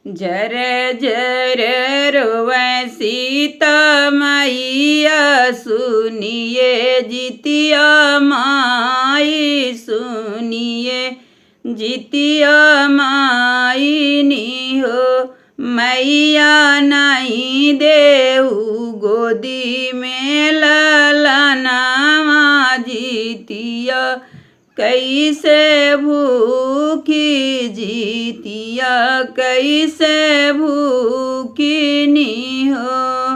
जर जर रोवै सीता मैया सुनिए जितिया माई सुनिए जितिया माई नी हो मैया नहीं देऊ गोदी में ललनावा जितिया कैसे भूखी जीतिया कैसे भूखी नी हो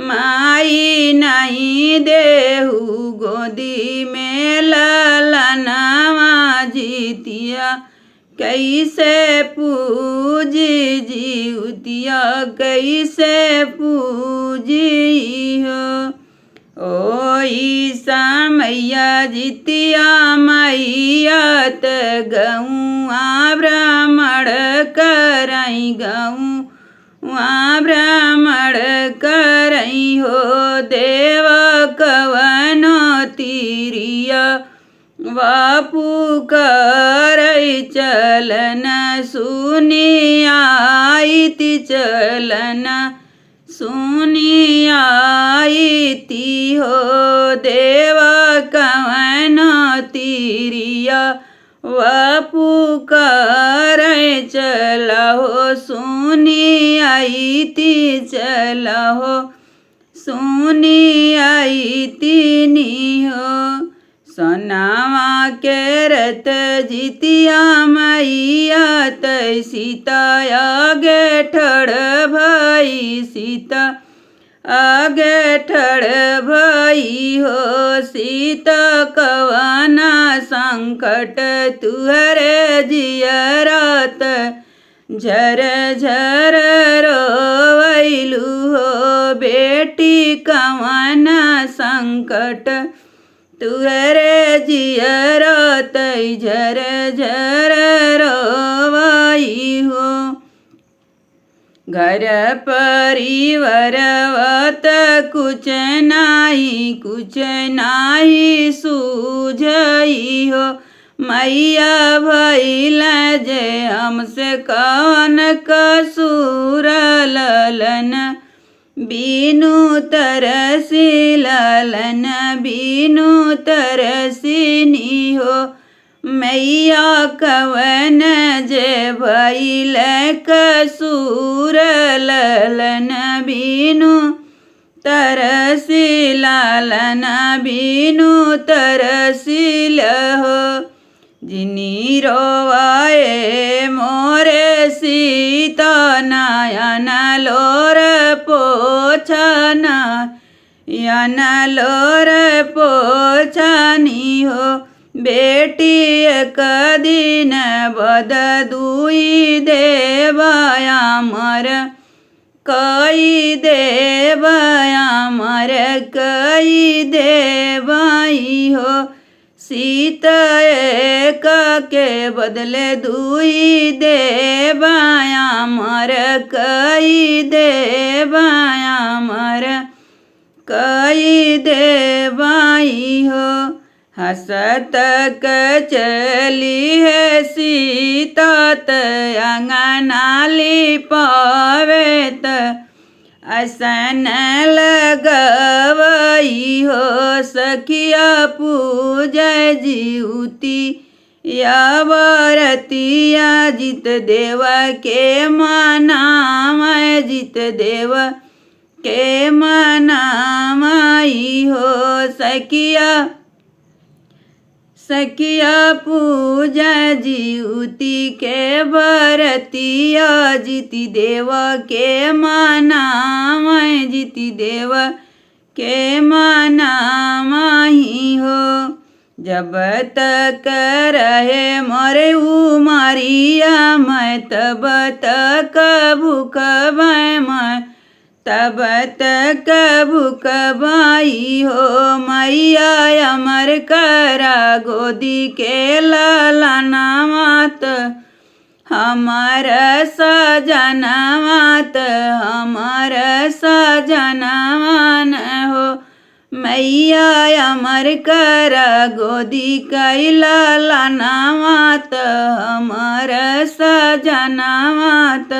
माई नहीं देहू गोदी में ललनावा जीतिया कैसे पूजी जीवतिया कैसे पूजी हो ओ ईसा मैया जितिया मैया त गौआ ब्राह्मण करई गौआ ब्राह्मण करई हो देव कवनो तीरिया बापू करई चलन सुनी आईति चलन सुनी आईति हो देव कवनो तीरिया बापू करई चलहो सुनी आईति चलहो सुनी आईति नी हो सोनावा के रथ जितिया मैया तय सीता आगे ठड़ भाई सीता आगे ठड़ भाई हो सीता कवाना संकट तुहरे जियरात झर झर रोवैलू हो बेटी कवाना संकट तुहरे जियरात झर झर रोवाई हो घर परिवार वत कुछ नाही सूझई हो मैया भइल जे हमसे कौन कसूर ललन बीनु तरसी ललन बीनु तरसी हो मैया कवन जे भइल कसूर ललन बीनु तरसी ललन बीनु तरसी हो जिनी रोवाए मोरे सीता नयन लोर पोछना यन लोर पोछनी हो बेटी एक दिन बद दुई देवाया मर कई देवाया मर कई देवाई हो सीता एक के बदले दुई देवाया मर कई देवाया मर कई देवाई हो हसत चली है सीता त अंगनाली पावेत असन लगवई हो सखिया पूजा जीवती या वरतिया जित देव के मनाम जित देव के मनामाई हो सखिया पूजा जीवती के भरतिया जिति देव के मनाम जिति देव के मनामाही हो जब तक रहे मोरे उमरिया मैं तब तक भूख मैं तब तक भूख बाई हो मैया अमर करा गोदी के लालाना मात हमार सजना मात हमार सजना मान हो मैया अमर करा गोदी कैला लाना मात हमार सजना मात